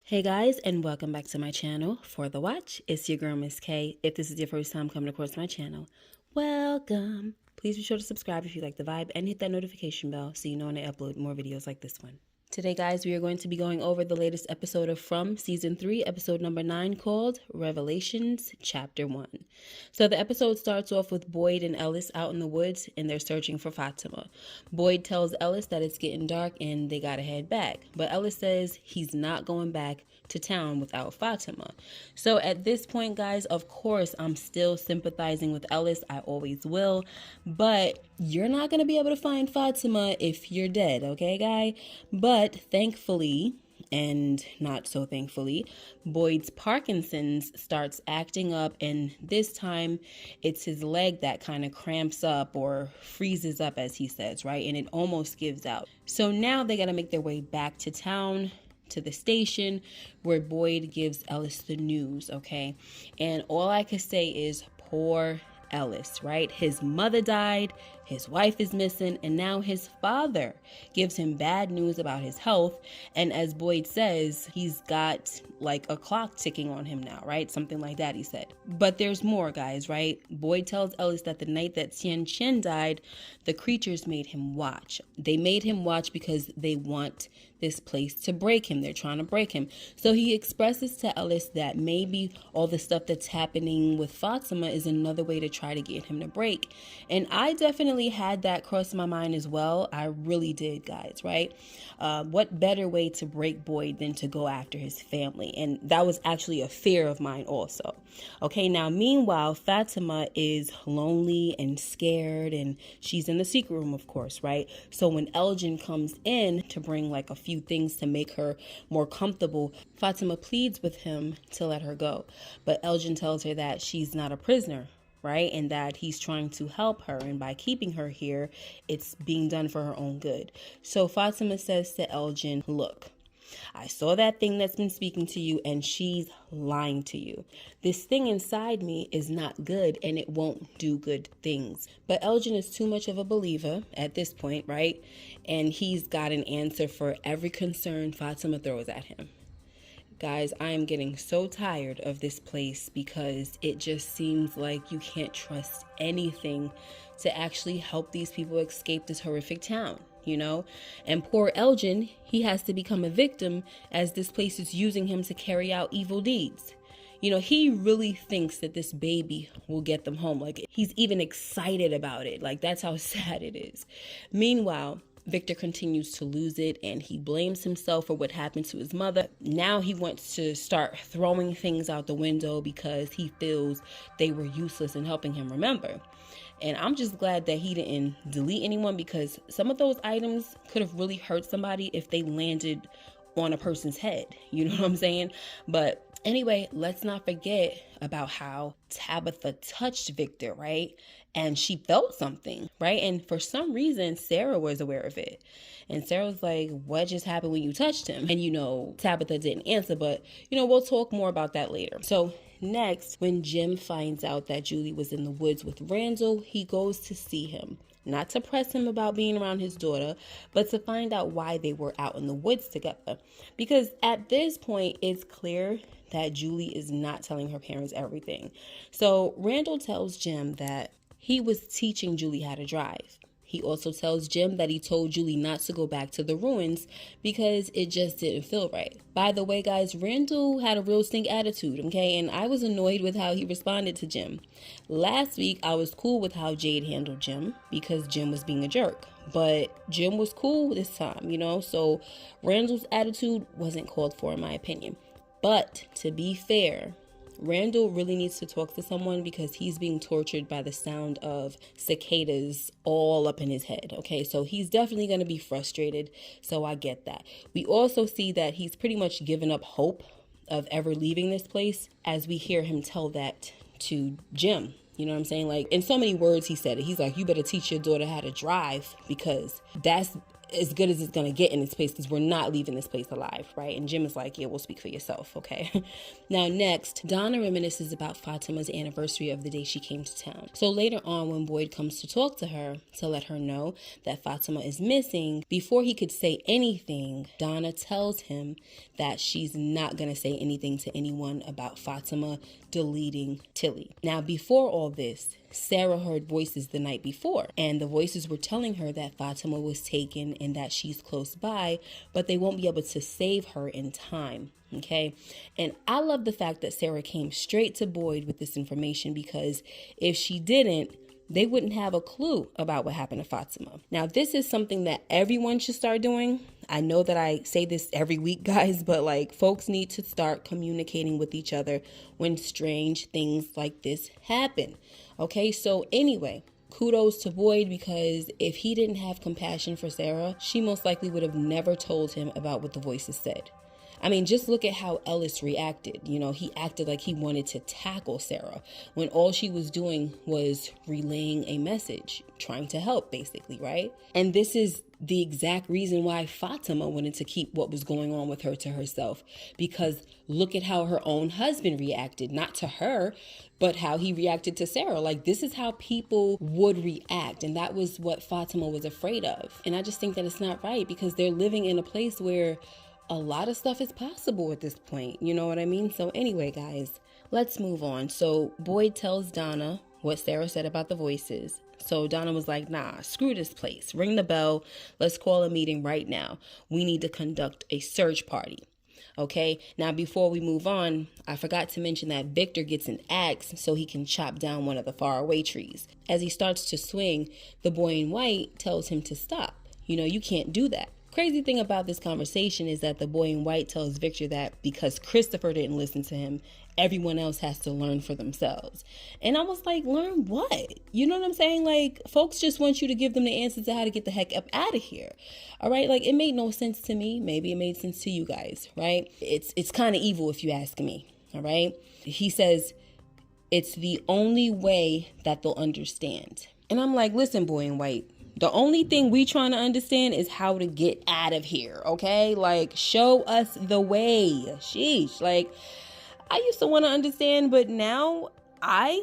Hey guys, and welcome back to my channel for the watch. It's your girl Miss K. If this is your first time coming across my channel, welcome. Please be sure to subscribe if you like the vibe and hit that notification bell so you know when I upload more videos like this one. Today, guys, we are going to be going over the latest episode of From Season 3, episode number 9, called Revelations, Chapter 1. So the episode starts off with Boyd and Ellis out in the woods, and they're searching for Fatima. Boyd tells Ellis that it's getting dark and they gotta head back. But Ellis says he's not going back to town without Fatima. So at this point, guys, of course, I'm still sympathizing with Ellis. I always will. But you're not going to be able to find Fatima if you're dead, okay, guy? But thankfully, and not so thankfully, Boyd's Parkinson's starts acting up, and this time it's his leg that kind of cramps up or freezes up, as he says, right? And it almost gives out. So now they got to make their way back to town, to the station, where Boyd gives Ellis the news, okay? And all I could say is poor Ellis, right? His mother died, his wife is missing, and now his father gives him bad news about his health. And as Boyd says, he's got like a clock ticking on him now, right? Something like that, he said. But there's more, guys, right? Boyd tells Ellis that the night that Tien Chen died, the creatures made him watch. They made him watch because they want this place to break him. They're trying to break him. So he expresses to Ellis that maybe all the stuff that's happening with Fatima is another way to try to get him to break. And I definitely had that cross my mind as well. I really did, guys, right? What better way to break Boyd than to go after his family? And that was actually a fear of mine also. Okay, now meanwhile, Fatima is lonely and scared, and she's in the secret room, of course, right? So when Elgin comes in to bring like a few things to make her more comfortable, Fatima pleads with him to let her go. But Elgin tells her that she's not a prisoner, right? And that he's trying to help her. And by keeping her here, it's being done for her own good. So Fatima says to Elgin, look, I saw that thing that's been speaking to you, and she's lying to you. This thing inside me is not good, and it won't do good things. But Elgin is too much of a believer at this point, right? And he's got an answer for every concern Fatima throws at him. Guys, I am getting so tired of this place because it just seems like you can't trust anything to actually help these people escape this horrific town, you know? And poor Elgin, he has to become a victim as this place is using him to carry out evil deeds. You know, he really thinks that this baby will get them home. Like, he's even excited about it. Like, that's how sad it is. Meanwhile, Victor continues to lose it, and he blames himself for what happened to his mother. Now he wants to start throwing things out the window because he feels they were useless in helping him remember. And I'm just glad that he didn't delete anyone, because some of those items could have really hurt somebody if they landed on a person's head. You know what I'm saying? But anyway, let's not forget about how Tabitha touched Victor, right? And she felt something, right? And for some reason, Sarah was aware of it. And Sarah was like, what just happened when you touched him? And, you know, Tabitha didn't answer, but, you know, we'll talk more about that later. So next, when Jim finds out that Julie was in the woods with Randall, he goes to see him. Not to press him about being around his daughter, but to find out why they were out in the woods together. Because at this point, it's clear that Julie is not telling her parents everything. So Randall tells Jim that he was teaching Julie how to drive. He also tells Jim that he told Julie not to go back to the ruins because it just didn't feel right. By the way, guys, Randall had a real stink attitude, okay? And I was annoyed with how he responded to Jim. Last week, I was cool with how Jade handled Jim because Jim was being a jerk. But Jim was cool this time, you know? So Randall's attitude wasn't called for, in my opinion. But to be fair, Randall really needs to talk to someone because he's being tortured by the sound of cicadas all up in his head. Okay, so he's definitely going to be frustrated. So I get that. We also see that he's pretty much given up hope of ever leaving this place as we hear him tell that to Jim. You know what I'm saying? Like, in so many words, he said it. He's like, you better teach your daughter how to drive because that's as good as it's going to get in this place, because we're not leaving this place alive, right? And Jim is like, yeah, we'll speak for yourself, okay? Now, next, Donna reminisces about Fatima's anniversary of the day she came to town. So later on, when Boyd comes to talk to her to let her know that Fatima is missing, before he could say anything, Donna tells him that she's not going to say anything to anyone about Fatima deleting Tilly. Now, before all this, Sarah heard voices the night before, and the voices were telling her that Fatima was taken and that she's close by, but they won't be able to save her in time. Okay. And I love the fact that Sarah came straight to Boyd with this information, because if she didn't, they wouldn't have a clue about what happened to Fatima. Now, this is something that everyone should start doing. I know that I say this every week, guys, but like, folks need to start communicating with each other when strange things like this happen. Okay, so anyway, kudos to Boyd, because if he didn't have compassion for Sarah, she most likely would have never told him about what the voices said. I mean, just look at how Ellis reacted. You know, he acted like he wanted to tackle Sarah when all she was doing was relaying a message, trying to help, basically, right? And this is the exact reason why Fatima wanted to keep what was going on with her to herself, because look at how her own husband reacted, not to her, but how he reacted to Sarah. Like, this is how people would react, and that was what Fatima was afraid of. And I just think that it's not right, because they're living in a place where a lot of stuff is possible at this point. You know what I mean? So anyway, guys, let's move on. So Boyd tells Donna what Sarah said about the voices. So Donna was like, nah, screw this place. Ring the bell. Let's call a meeting right now. We need to conduct a search party. Okay, now before we move on, I forgot to mention that Victor gets an axe so he can chop down one of the faraway trees. As he starts to swing, the boy in white tells him to stop. You know, you can't do that. Crazy thing about this conversation is that the boy in white tells Victor that because Christopher didn't listen to him, everyone else has to learn for themselves. And I was like, learn what? You know what I'm saying? Like, folks just want you to give them the answers to how to get the heck up out of here. All right? Like, it made no sense to me. Maybe it made sense to you guys, right? It's kind of evil if you ask me. All right? He says, it's the only way that they'll understand. And I'm like, listen, boy in white, the only thing we trying to understand is how to get out of here, okay? Like, show us the way. Sheesh. Like, I used to want to understand, but now I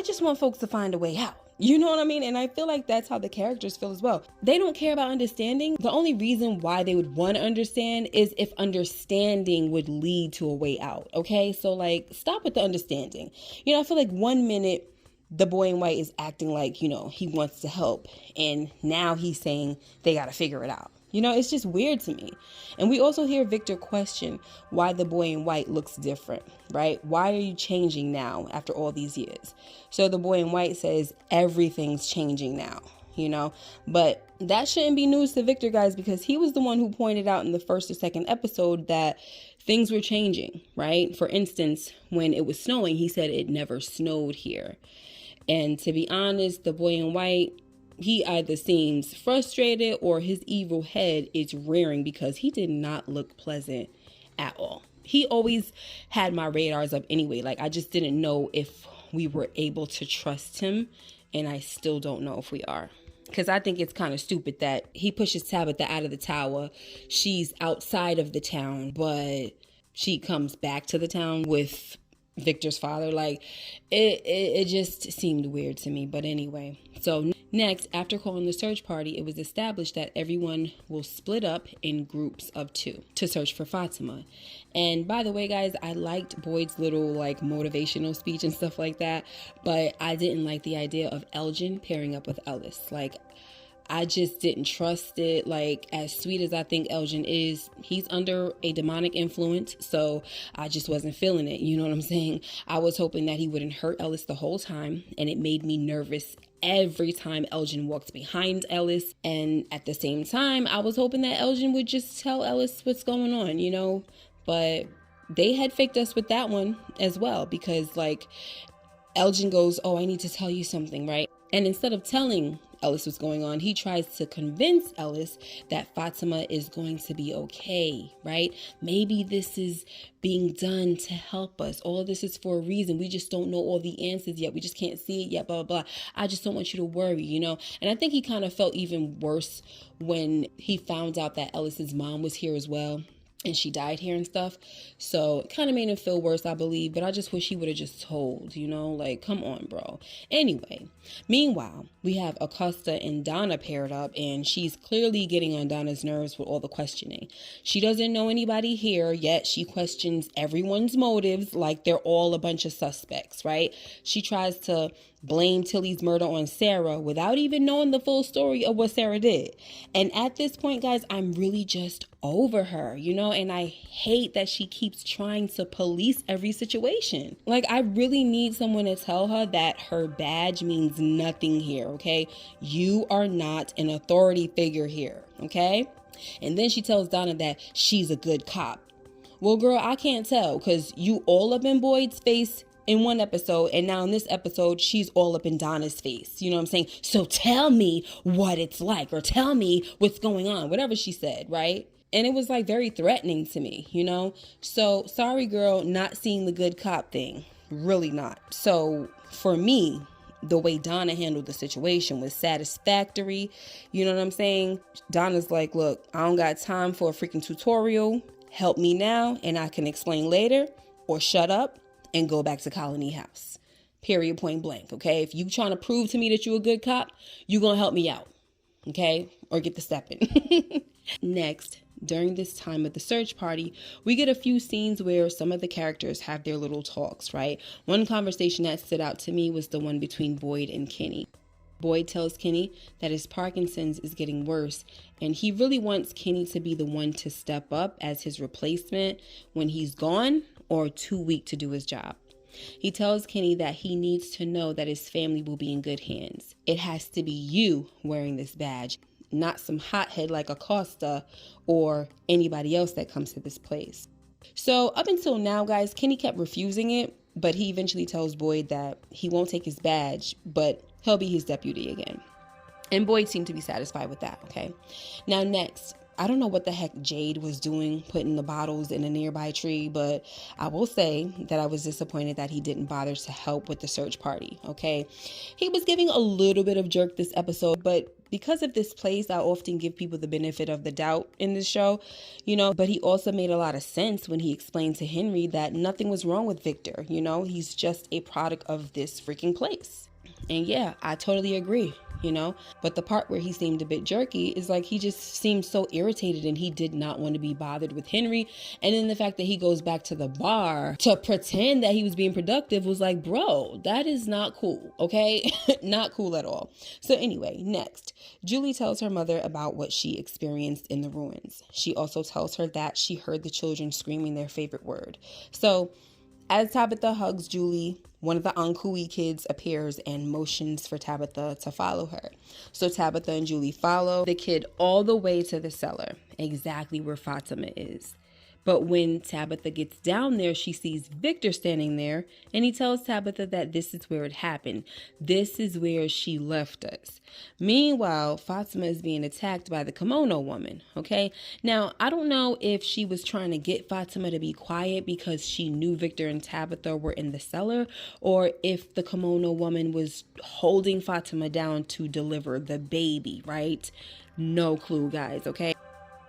just want folks to find a way out. You know what I mean? And I feel like that's how the characters feel as well. They don't care about understanding. The only reason why they would want to understand is if understanding would lead to a way out, okay? So, like, stop with the understanding. You know, I feel like 1 minute, the boy in white is acting like, you know, he wants to help. And now he's saying they got to figure it out. You know, it's just weird to me. And we also hear Victor question why the boy in white looks different, right? Why are you changing now after all these years? So the boy in white says everything's changing now, you know, but that shouldn't be news to Victor, guys, because he was the one who pointed out in the first or second episode that things were changing, right? For instance, when it was snowing, he said it never snowed here. And to be honest, the boy in white, he either seems frustrated or his evil head is rearing, because he did not look pleasant at all. He always had my radars up anyway. Like, I just didn't know if we were able to trust him. And I still don't know if we are. Because I think it's kind of stupid that he pushes Tabitha out of the tower. She's outside of the town, but she comes back to the town with Victor's father. Like, it just seemed weird to me. But anyway, so next, after calling the search party, it was established that everyone will split up in groups of 2 to search for Fatima. And by the way, guys, I liked Boyd's little like motivational speech and stuff like that, but I didn't like the idea of Elgin pairing up with Ellis. Like, I just didn't trust it. Like, as sweet as I think Elgin is, he's under a demonic influence. So I just wasn't feeling it. You know what I'm saying? I was hoping that he wouldn't hurt Ellis the whole time. And it made me nervous every time Elgin walked behind Ellis. And at the same time, I was hoping that Elgin would just tell Ellis what's going on, you know? But they had faked us with that one as well. Because, like, Elgin goes, oh, I need to tell you something, right? And instead of telling Ellis what's going on, he tries to convince Ellis that Fatima is going to be okay, right? Maybe this is being done to help us. All of this is for a reason. We just don't know all the answers yet. We just can't see it yet, blah, blah, blah. I just don't want you to worry, you know? And I think he kind of felt even worse when he found out that Ellis's mom was here as well, and she died here and stuff. So it kind of made him feel worse, I believe. But I just wish he would have just told, you know, like, come on, bro. Anyway, meanwhile, we have Acosta and Donna paired up, and she's clearly getting on Donna's nerves with all the questioning. She doesn't know anybody here, yet she questions everyone's motives like they're all a bunch of suspects, right? She tries to blame Tilly's murder on Sarah without even knowing the full story of what Sarah did. And at this point, guys, I'm really just over her, you know, and I hate that she keeps trying to police every situation. Like, I really need someone to tell her that her badge means nothing here, okay? You are not an authority figure here, okay? And then she tells Donna that she's a good cop. Well, girl, I can't tell, because you all up in Boyd's face in one episode, and now in this episode, she's all up in Donna's face. You know what I'm saying? So tell me what it's like, or tell me what's going on, whatever she said, right? And it was like very threatening to me, you know? So sorry, girl, not seeing the good cop thing. Really not. So for me, the way Donna handled the situation was satisfactory. You know what I'm saying? Donna's like, look, I don't got time for a freaking tutorial. Help me now and I can explain later, or shut up and go back to Colony House. Period, point blank, okay? If you trying to prove to me that you a good cop, you gonna help me out, okay? Or get the step in. Next, during this time of the search party, we get a few scenes where some of the characters have their little talks, right? One conversation that stood out to me was the one between Boyd and Kenny. Boyd tells Kenny that his Parkinson's is getting worse, and he really wants Kenny to be the one to step up as his replacement when he's gone or too weak to do his job. He tells Kenny that he needs to know that his family will be in good hands. It has to be you wearing this badge, not some hothead like Acosta or anybody else that comes to this place. So up until now, guys, Kenny kept refusing it, but he eventually tells Boyd that he won't take his badge, but he'll be his deputy again. And Boyd seemed to be satisfied with that, okay? Now next, I don't know what the heck Jade was doing putting the bottles in a nearby tree, but I will say that I was disappointed that he didn't bother to help with the search party, okay? He was giving a little bit of jerk this episode, but because of this place, I often give people the benefit of the doubt in this show, you know, but he also made a lot of sense when he explained to Henry that nothing was wrong with Victor, you know? He's just a product of this freaking place. And yeah, I totally agree, you know, but the part where he seemed a bit jerky is like he just seemed so irritated and he did not want to be bothered with Henry. And then the fact that he goes back to the bar to pretend that he was being productive was like, bro, that is not cool, okay? Not cool at all. So anyway, next, Julie tells her mother about what she experienced in the ruins. She also tells her that she heard the children screaming their favorite word. So as Tabitha hugs Julie, one of the Ankui kids appears and motions for Tabitha to follow her. So Tabitha and Julie follow the kid all the way to the cellar, exactly where Fatima is. But when Tabitha gets down there, she sees Victor standing there, and he tells Tabitha that this is where it happened. This is where she left us. Meanwhile, Fatima is being attacked by the kimono woman, okay? Now, I don't know if she was trying to get Fatima to be quiet because she knew Victor and Tabitha were in the cellar, or if the kimono woman was holding Fatima down to deliver the baby, right? No clue, guys, okay?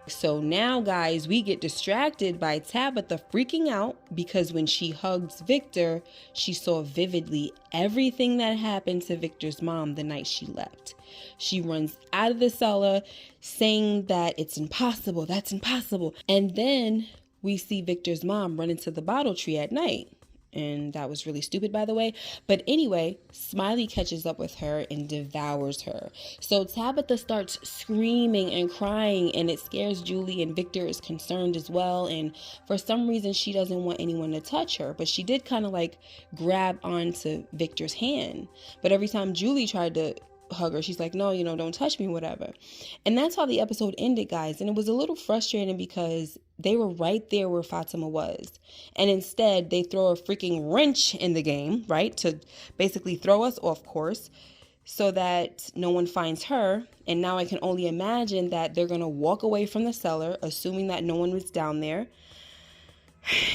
So now, guys, we get distracted by Tabitha freaking out because when she hugs Victor, she saw vividly everything that happened to Victor's mom the night she left. She runs out of the cellar saying that it's impossible, that's impossible. And then we see Victor's mom run into the bottle tree at night. And that was really stupid, by the way. But anyway, Smiley catches up with her and devours her. So Tabitha starts screaming and crying, and it scares Julie, and Victor is concerned as well. And for some reason, she doesn't want anyone to touch her. But she did kind of like grab onto Victor's hand. But every time Julie tried to hug her, she's like, no, you know, don't touch me, whatever. And that's how the episode ended, guys. And it was a little frustrating because they were right there where Fatima was. And instead, they throw a freaking wrench in the game, right? To basically throw us off course. so that no one finds her. And now I can only imagine that they're going to walk away from the cellar, assuming that no one was down there,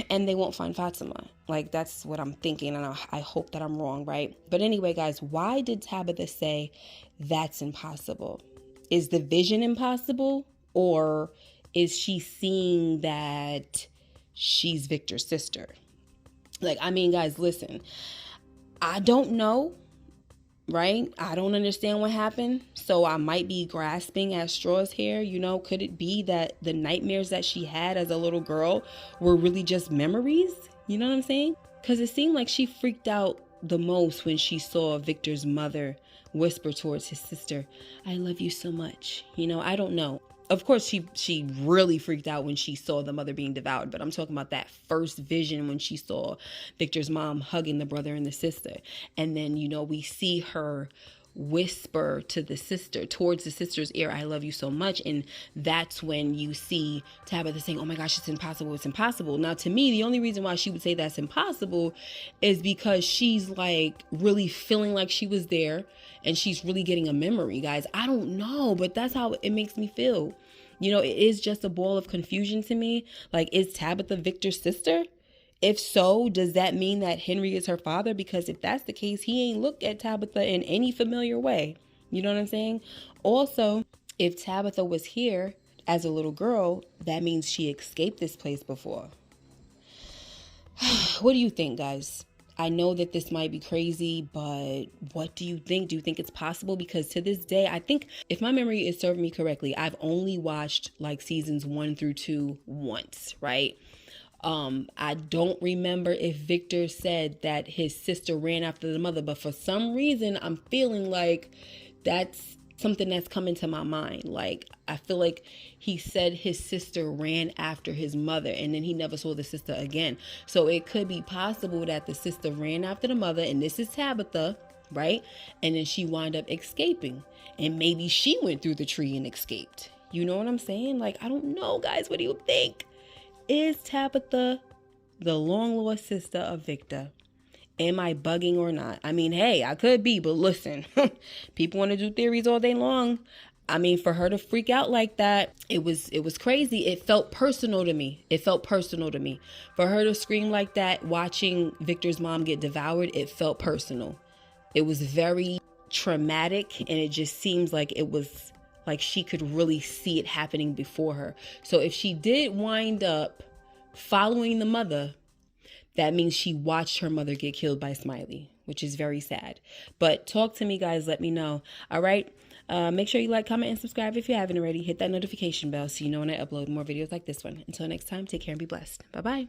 and they won't find Fatima. Like, that's what I'm thinking, and I hope that I'm wrong, right? But anyway, guys, why did Tabitha say that's impossible? Is the vision impossible, or is she seeing that she's Victor's sister? Like, I mean, guys, listen, I don't know, right? I don't understand what happened. So I might be grasping at straws here. You know, could it be that the nightmares that she had as a little girl were really just memories? You know what I'm saying? Because it seemed like she freaked out the most when she saw Victor's mother whisper towards his sister, "I love you so much." You know, I don't know. Of course, she really freaked out when she saw the mother being devoured, but I'm talking about that first vision when she saw Victor's mom hugging the brother and the sister. And then, you know, we see her whisper to the sister, towards the sister's ear, "I love you so much." And that's when you see Tabitha saying, "Oh my gosh, it's impossible, it's impossible." Now, to me, the only reason why she would say that's impossible is because she's like really feeling like she was there and she's really getting a memory, guys. I don't know, but that's how it makes me feel. You know, it is just a ball of confusion to me. Like, is Tabitha Victor's sister? If so, does that mean that Henry is her father? Because if that's the case, he ain't looked at Tabitha in any familiar way. You know what I'm saying? Also, if Tabitha was here as a little girl, that means she escaped this place before. What do you think, guys? I know that this might be crazy, but what do you think? Do you think it's possible? Because to this day, I think, if my memory is serving me correctly, I've only watched like seasons 1 through 2 once, right? I don't remember if Victor said that his sister ran after the mother, but for some reason, I'm feeling like that's something that's come into my mind. Like, I feel like he said his sister ran after his mother and then he never saw the sister again. So it could be possible that the sister ran after the mother, and this is Tabitha, right? And then she wound up escaping, and maybe she went through the tree and escaped. You know what I'm saying? Like, I don't know, guys. What do you think? Is Tabitha the long lost sister of Victor? Am I bugging or not? I mean, hey, I could be, but listen, people want to do theories all day long. I mean, for her to freak out like that, it was crazy. It felt personal to me. For her to scream like that, watching Victor's mom get devoured, it felt personal. It was very traumatic, and it just seems like it was like she could really see it happening before her. So if she did wind up following the mother, that means she watched her mother get killed by Smiley, which is very sad. But talk to me, guys. Let me know. All right. Make sure you like, comment, and subscribe if you haven't already. Hit that notification bell so you know when I upload more videos like this one. Until next time, take care and be blessed. Bye-bye.